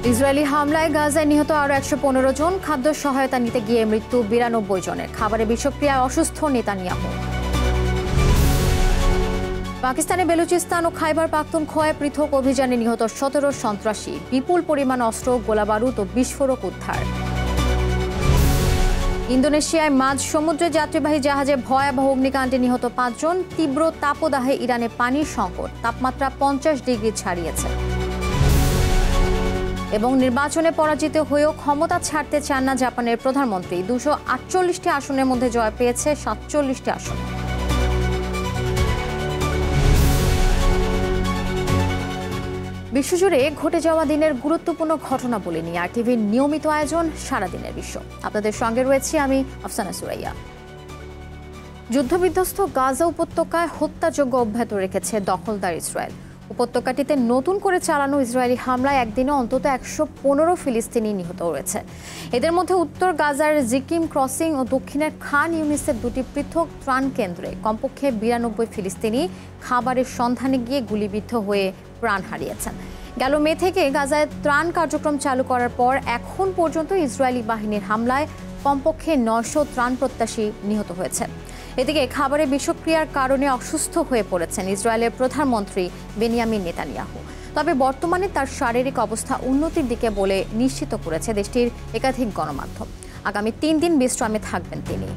Israeli হামলায় গাজায় নিহত আরও ১১৫ জন, খাদ্য সহায়তা নিতে গিয়ে মৃত্যু ৯২ জনের, খাবারে বিষক্রিয়ায় অসুস্থ নেতানিয়াহু। পাকিস্তানের বেলুচিস্তান ও খাইবার পাখতুনখোয়ায় পৃথক অভিযানে নিহত ১৭ সন্ত্রাসী, বিপুল পরিমাণ অস্ত্র, গোলাবারুদ ও বিস্ফোরক উদ্ধার। ইন্দোনেশিয়ায় মাঝ সমুদ্রে যাত্রীবাহী জাহাজে ভয়াবহ অগ্নিকাণ্ডে নিহত ৫ জন, তীব্র তাপদাহে ইরানে পানির সংকট, তাপমাত্রা ৫০ ডিগ্রি ছাড়িয়েছে। এবং নির্বাচনে পরাজিত হয়েও ক্ষমতা ছাড়তে চান না জাপানের প্রধানমন্ত্রী, ২৪৮টি আসনের মধ্যে জয় পেয়েছে ৪৭টি আসন। বিশ্বজুড়ে ঘটে যাওয়া দিনের গুরুত্বপূর্ণ ঘটনা বলে নিয়ে আর টিভির নিয়মিত আয়োজন সারাদিনের বিশ্ব। আপনাদের সঙ্গে রয়েছি আমি আফসানা সুরাইয়া। যুদ্ধবিধ্বস্ত গাজা উপত্যকায় হত্যাযজ্ঞ অব্যাহত রেখেছে দখলদার ইসরায়েল। উপত্যকাটিতে নতুন করে চালানো ইসরায়েলি হামলায় একদিনে অন্তত ১১৫ ফিলিস্তিনি নিহত হয়েছে। এদের মধ্যে উত্তর গাজার জিকিম ক্রসিং ও দক্ষিণের খান ইউনিসের দুটি পৃথক ত্রাণ কেন্দ্রে কমপক্ষে ৯২ ফিলিস্তিনি খাবারের সন্ধানে গিয়ে গুলিবিদ্ধ হয়ে প্রাণ হারিয়েছেন। গেল মে থেকে গাজায় ত্রাণ কার্যক্রম চালু করার পর এখন পর্যন্ত ইসরায়েলি বাহিনীর হামলায় কমপক্ষে ৯০০ ত্রাণ প্রত্যাশী নিহত হয়েছে। এদিকে খাবারে বিষক্রিয়ার কারণে অসুস্থ হয়ে পড়েছেন ইসরায়েলের প্রধানমন্ত্রী বেনিয়ামিন নেতানিয়াহু। তবে বর্তমানে তার শারীরিক অবস্থা উন্নতির দিকে বলে নিশ্চিত করেছে দেশটির একাধিক গণমাধ্যম। আগামী ৩ দিন বিশ্রামে থাকবেন তিনি।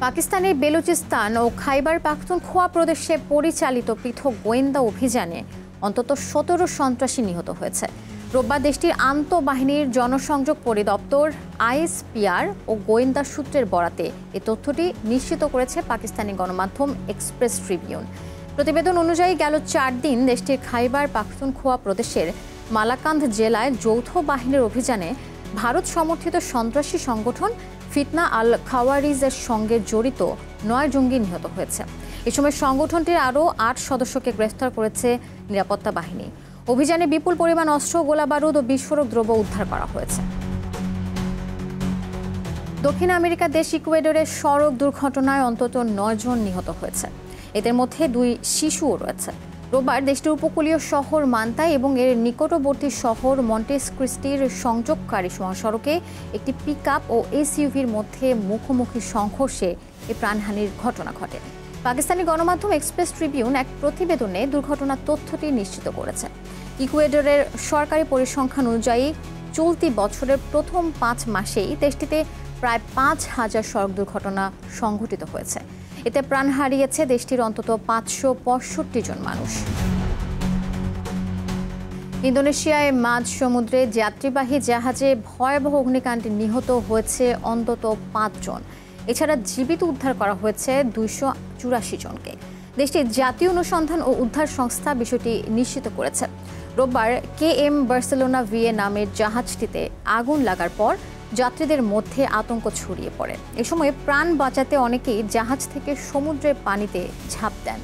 পাকিস্তানের বেলুচিস্তান ও খাইবার পাখতুনখোয়া প্রদেশে পরিচালিত পৃথক গোয়েন্দা অভিযানে অন্তত ১৭ সন্ত্রাসী নিহত হয়েছে। রোববার দেশটির আন্তঃবাহিনীর জনসংযোগ পরিদপ্তর আইএসপিআর ও গোয়েন্দা সূত্রের বরাতে এই তথ্যটি নিশ্চিত করেছে পাকিস্তানি গণমাধ্যম এক্সপ্রেস ট্রিবিউন। প্রতিবেদন অনুযায়ী গেল ৪ দিন দেশটির খাইবার পাখতুনখোয়া প্রদেশের মালাকান্দ জেলায় যৌথ বাহিনীর অভিযানে ভারত সমর্থিত সন্ত্রাসী সংগঠন ফিতনা আল খাওয়ারিজের সঙ্গে জড়িত ৯ জঙ্গি নিহত হয়েছে। এ সময় সংগঠনটির আরও ৮ সদস্যকে গ্রেফতার করেছে নিরাপত্তা বাহিনী। অভিযানে বিপুল পরিমাণ অস্ত্র, গোলাবারুদ ও বিস্ফোরক দ্রব্য উদ্ধার করা হয়েছে। দক্ষিণ আমেরিকার দেশ ইকুয়েডরের সড়ক দুর্ঘটনায় অন্তত ৯ জন নিহত হয়েছে। এদের মধ্যে ২ শিশুও রয়েছে। রোববার দেশটির উপকূলীয় শহর মান্তায় এবং এর নিকটবর্তী শহর মন্টেস ক্রিস্টির সংযোগকারী মহাসড়কে একটি পিকআপ ও এসইউভির মধ্যে মুখোমুখি সংঘর্ষে এই প্রাণহানির ঘটনা ঘটে। পাকিস্তানি গণমাধ্যম এক্সপ্রেস ট্রিবিউন এক প্রতিবেদনে দুর্ঘটনার তথ্যটি নিশ্চিত করেছে। ইকুয়েডরের সরকারি পরিসংখ্যান অনুযায়ী চলতি বছরের প্রথম ৫ মাসেই দেশটিতে প্রায় ৫,০০০ সড়ক দুর্ঘটনা সংঘটিত হয়েছে। এতে প্রাণ হারিয়েছে দেশটির অন্তত ৫৬৫ জন মানুষ। ইন্দোনেশিয়ায় মাঝ সমুদ্রে যাত্রীবাহী জাহাজে ভয়াবহ অগ্নিকাণ্ডে নিহত হয়েছে অন্তত ৫ জন। এছাড়া জীবিত উদ্ধার করা হয়েছে ২৮৪ জনকে। দেশটির জাতীয় অনুসন্ধান ও উদ্ধার সংস্থা বিষয়টি নিশ্চিত করেছে। রোববার KM বার্সেলোনা ভিএ নামের জাহাজটিতে আগুন লাগার পর যাত্রীদের মধ্যে আতঙ্ক ছড়িয়ে পড়ে। এ সময় প্রাণ বাঁচাতে অনেকেই জাহাজ থেকে সমুদ্রের পানিতে ঝাঁপ দেন।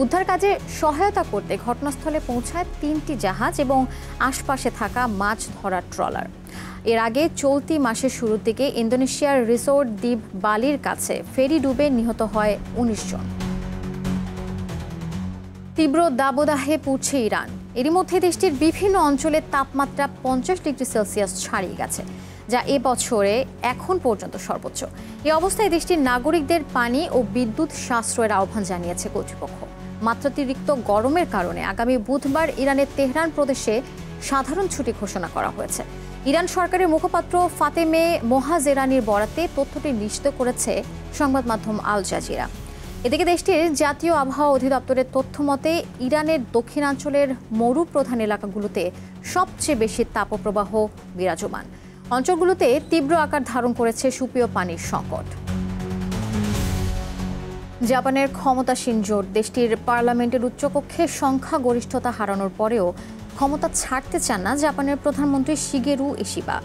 উদ্ধার কাজে সহায়তা করতে ঘটনাস্থলে পৌঁছায় ৩টি জাহাজ এবং আশপাশে থাকা মাছ ধরার ট্রলার। এর আগে চলতি মাসের শুরুর দিকে ইন্দোনেশিয়ার রিসোর্ট দ্বীপ বালির কাছে ফেরি ডুবে নিহত হয় ১৯ জন। তীব্র দাবদাহে পুড়ছে ইরান। এরই মধ্যে দেশটির বিভিন্ন অঞ্চলের তাপমাত্রা ৫০ ডিগ্রি সেলসিয়াস ছাড়িয়ে গেছে, যা এ বছরে এখন পর্যন্ত সর্বোচ্চ। এই অবস্থায় দেশটির নাগরিকদের পানি ও বিদ্যুৎ সাশ্রয়ের আহ্বান জানিয়েছে কর্তৃপক্ষ। মাত্রাতিরিক্ত গরমের কারণে আগামী বুধবার ইরানের তেহরান প্রদেশে সাধারণ ছুটি ঘোষণা করা হয়েছে। ইরান সরকারের মুখপাত্র ফাতেমে মোহাজেরানির বরাতে তথ্যটি নিশ্চিত করেছে সংবাদ মাধ্যম আল জাজিরা। এদিকে দেশটির জাতীয় আবহাওয়া অধিদপ্তরের তথ্য মতে ইরানের দক্ষিণাঞ্চলের মরুপ্রধান এলাকাগুলোতে সবচেয়ে বেশি তাপপ্রবাহ বিরাজমান। অঞ্চলগুলোতে তীব্র আকার ধারণ করেছে সুপেয় পানির সংকট। জাপানের ক্ষমতাসীন জোট দেশটির পার্লামেন্টের উচ্চকক্ষে সংখ্যাগরিষ্ঠতা হারানোর পরেও ক্ষমতা ছাড়তে চান না জাপানের প্রধানমন্ত্রী শিগেরু ইশিবা।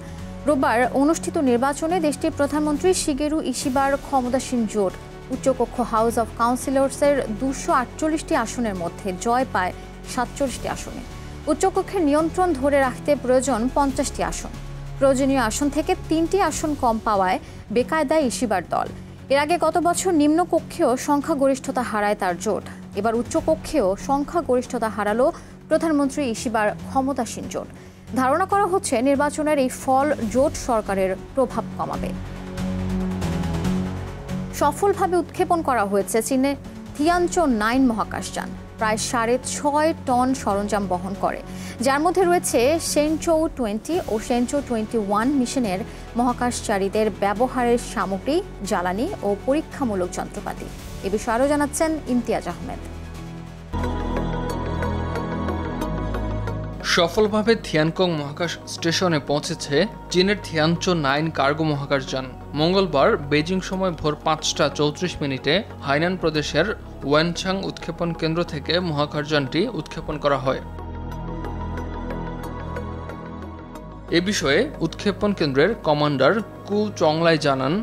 রোববার অনুষ্ঠিত নির্বাচনে দেশটির প্রধানমন্ত্রী শিগেরু ইশিবার ক্ষমতাসীন জোট উচ্চকক্ষ হাউস অব কাউন্সিলর্সের ২৪৮টি আসনের মধ্যে জয় পায় ৪৭টি আসনে। উচ্চকক্ষের নিয়ন্ত্রণ ধরে রাখতে প্রয়োজন ৫০টি আসন। প্রয়োজনীয় আসন থেকে ৩টি আসন কম পাওয়ায় বেকায়দায় ইশিবার দল। এর আগে গত বছর নিম্নকক্ষেও সংখ্যাগরিষ্ঠতা হারায় তার জোট। এবার উচ্চকক্ষেও সংখ্যাগরিষ্ঠতা হারালো প্রধানমন্ত্রী ইশিবার ক্ষমতাসীন জোট। ধারণা করা হচ্ছে নির্বাচনের এই ফল জোট সরকারের প্রভাব কমাবে। সফলভাবে উৎক্ষেপণ করা হয়েছে চীনে থিয়ানচো-9 মহাকাশযান। প্রায় 6.5 টন সরঞ্জাম বহন করে, যার মধ্যে রয়েছে শেনচৌ-20 ও শেনচৌ-21 মিশনের মহাকাশচারীদের ব্যবহারের সামগ্রী, জ্বালানি ও পরীক্ষামূলক যন্ত্রপাতি। এ বিষয়ে আরও জানাচ্ছেন ইমতিয়াজ আহমেদ। সফলভাবে থিয়ানকং মহাকাশ স্টেশনে পৌঁছেছে চীনের থিয়ানচো-9 কার্গো মহাকাশযান। মঙ্গলবার বেজিং সময় ভোর 5:34 হাইনান প্রদেশের ওয়ানচাং উৎক্ষেপণ কেন্দ্র থেকে মহাকাশযানটি উৎক্ষেপণ করা হয়। এ বিষয়ে উৎক্ষেপণ কেন্দ্রের কমান্ডার কু চংলাই জানান,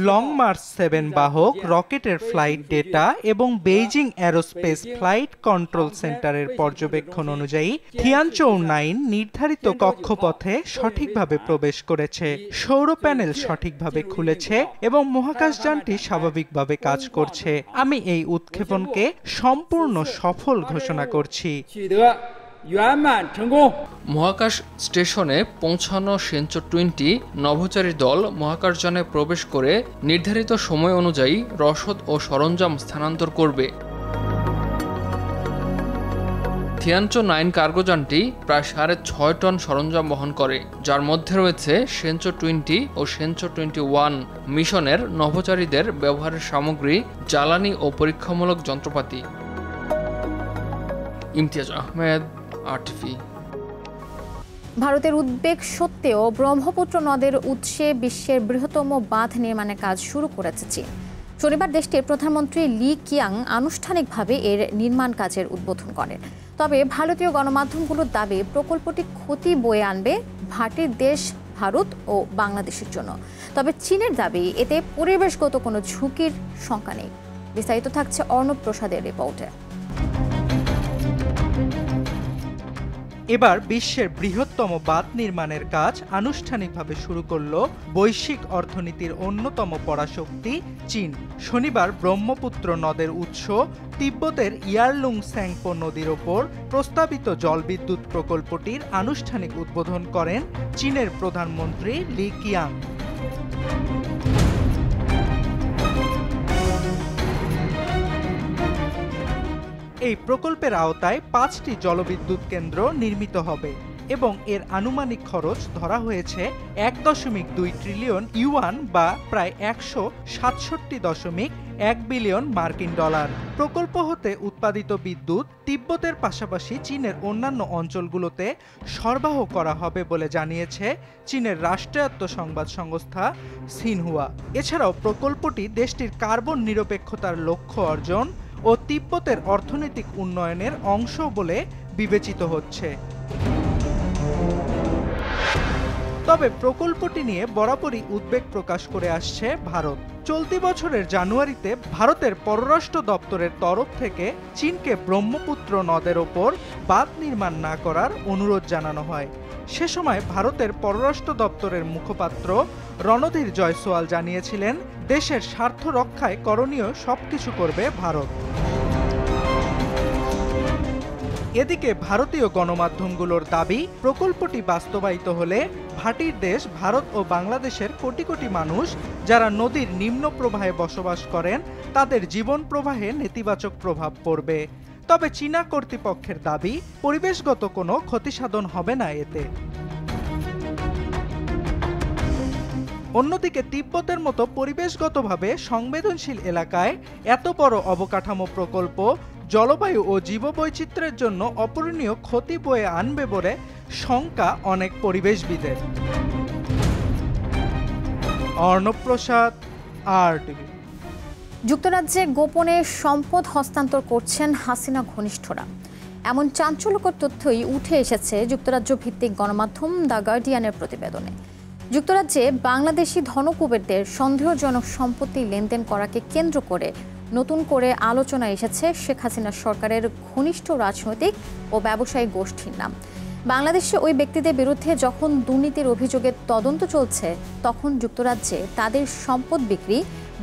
লং মার্চ 7 বাহক রকেটের ফ্লাইট ডেটা এবং বেইজিং অ্যারোস্পেস ফ্লাইট কন্ট্রোল সেন্টারের পর্যবেক্ষণ অনুযায়ী থিয়ানচৌ-9 নির্ধারিত কক্ষপথে সঠিকভাবে প্রবেশ করেছে, সৌর প্যানেল সঠিকভাবে খুলেছে এবং মহাকাশযানটি স্বাভাবিকভাবে কাজ করছে। আমি এই উৎক্ষেপণকে সম্পূর্ণ সফল ঘোষণা করছি। মহাকাশ স্টেশনে পৌঁছানো শেনচৌ-20 নভোচারী দল মহাকাশযানে প্রবেশ করে নির্ধারিত সময় অনুযায়ী রসদ ও সরঞ্জাম স্থানান্তর করবে। থিয়ানচৌ-9 কার্গোযানটি প্রায় 6.5 টন সরঞ্জাম বহন করে, যার মধ্যে রয়েছে শেনচৌ-20 ও শেনচৌ-21 মিশনের নভোচারীদের ব্যবহারের সামগ্রী, জ্বালানি ও পরীক্ষামূলক যন্ত্রপাতি। ইমতিয়াজ আহমেদ, RTV। ভারতের উদ্বেগ সত্ত্বেও ব্রহ্মপুত্র নদের উৎসে বিশ্বের বৃহত্তম বাঁধ নির্মাণের কাজ শুরু করেছে চীন। শনিবার দেশটির প্রধানমন্ত্রী লি কিয়াং আনুষ্ঠানিকভাবে এর নির্মাণ কাজের উদ্বোধন করেন। তবে ভারতীয় গণমাধ্যমগুলোর দাবি প্রকল্পটি ক্ষতি বয়ে আনবে ভাটির দেশ ভারত ও বাংলাদেশের জন্য। তবে চীনের দাবি এতে পরিবেশগত কোনো ঝুঁকির শঙ্কা নেই। বিস্তারিত থাকছে অর্ণব প্রসাদের রিপোর্টে। এবার বিশ্বের বৃহত্তম বাঁধ নির্মাণের কাজ আনুষ্ঠানিকভাবে শুরু করল বৈশ্বিক অর্থনীতির অন্যতম পরাশক্তি চীন। শনিবার ব্রহ্মপুত্র নদের উৎস তিব্বতের ইয়ারলুং স্যাংপো নদীর ওপর প্রস্তাবিত জলবিদ্যুৎ প্রকল্পটির আনুষ্ঠানিক উদ্বোধন করেন চীনের প্রধানমন্ত্রী লি কিয়াং। এই প্রকল্পের আওতায় 5টি জলবিদ্যুৎ কেন্দ্র নির্মিত হবে এবং এর আনুমানিক খরচ ধরা হয়েছে 1.2 ট্রিলিয়ন ইউয়ান বা প্রায় 167.1 বিলিয়ন মার্কিন ডলার। প্রকল্প হতে উৎপাদিত বিদ্যুৎ তিব্বতের পাশাপাশি চীনের অন্যান্য অঞ্চলগুলোতে সরবরাহ করা হবে বলে জানিয়েছে চীনের রাষ্ট্রায়ত্ত সংবাদ সংস্থা সিনহুয়া। এছাড়াও প্রকল্পটি দেশটির কার্বন নিরপেক্ষতার লক্ষ্য অর্জন ও তিব্বতের অর্থনৈতিক উন্নয়নের অংশ বলে বিবেচিত হচ্ছে। তবে প্রকল্পটি নিয়ে বরাবরই উদ্বেগ প্রকাশ করে আসছে ভারত। চলতি বছরের জানুয়ারিতে ভারতের পররাষ্ট্র দপ্তরের তরফ থেকে চীনকে ব্রহ্মপুত্র নদের ওপর বাঁধ নির্মাণ না করার অনুরোধ জানানো হয়। সে সময় ভারতের পররাষ্ট্র দপ্তরের মুখপাত্র রণধীর জয়সওয়াল জানিয়েছিলেন, দেশের স্বার্থ রক্ষায় করণীয় সবকিছু করবে ভারত। এদিকে ভারতীয় গণমাধ্যমগুলোর দাবি, প্রকল্পটি বাস্তবায়িত হলে ভাটির দেশ ভারত ও বাংলাদেশের কোটি কোটি মানুষ যারা নদীর নিম্ন প্রবাহে বসবাস করেন তাদের জীবন প্রবাহে নেতিবাচক প্রভাব পড়বে। তবে চীনা কর্তৃপক্ষের দাবি, পরিবেশগত কোনো ক্ষতিসাধন হবে না এতে। অন্যদিকে তিব্বতের মতো পরিবেশগতভাবে সংবেদনশীল এলাকায় এত বড় অবকাঠামো প্রকল্প জলবায়ু ও জীববৈচিত্র্যের জন্য অপূরণীয় ক্ষতি বয়ে আনবে বলে শঙ্কা অনেক পরিবেশবিদের। অর্ণব প্রসাদ, RTV। যুক্তরাজ্যে গোপনে সম্পদ হস্তান্তর করছেন হাসিনা ঘনিষ্ঠরা, এমন চাঞ্চল্যকর তথ্যই উঠে এসেছে যুক্তরাজ্য ভিত্তিক গণমাধ্যম দ্য গার্ডিয়ানের প্রতিবেদনে। যুক্তরাজ্যে বাংলাদেশি ধনকুবেরদের সন্দেহজনক সম্পত্তি লেনদেন করাকে কেন্দ্র করে নতুন করে আলোচনা এসেছে শেখ হাসিনা সরকারের ঘনিষ্ঠ রাজনৈতিক ও ব্যবসায়ী গোষ্ঠীর নাম। বাংলাদেশে ওই ব্যক্তিদের বিরুদ্ধে যখন দুর্নীতির অভিযোগে তদন্ত চলছে, তখন যুক্তরাজ্যে তাদের সম্পদ বিক্রি,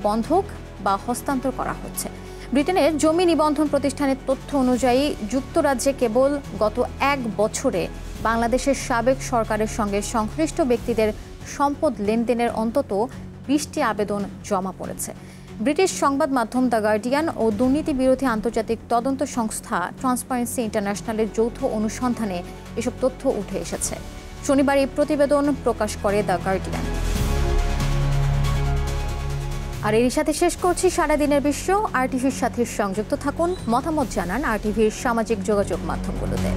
বন্ধক বা হস্তান্তর করা হচ্ছে। ব্রিটেনের জমি নিবন্ধন প্রতিষ্ঠানের তথ্য অনুযায়ী যুক্তরাজ্যে কেবল গত 1 বছরে বাংলাদেশের সাবেক সরকারের সঙ্গে সংশ্লিষ্ট ব্যক্তিদের সম্পদ লেনদেনের অন্তত 20টি আবেদন জমা পড়েছে। ব্রিটিশ সংবাদ মাধ্যম দ্য গার্ডিয়ান ও দুর্নীতি বিরোধী আন্তর্জাতিক তদন্ত সংস্থা ট্রান্সপারেন্সি ইন্টারন্যাশনালের যৌথ অনুসন্ধানে এসব তথ্য উঠে এসেছে। শনিবার এই প্রতিবেদন প্রকাশ করে দ্য গার্ডিয়ান। আর এর সাথে শেষ করছি সারাদিনের বিশ্ব। আরটিভির সাথে সংযুক্ত থাকুন, মতামত জানান আরটিভির সামাজিক যোগাযোগ মাধ্যমগুলোতে।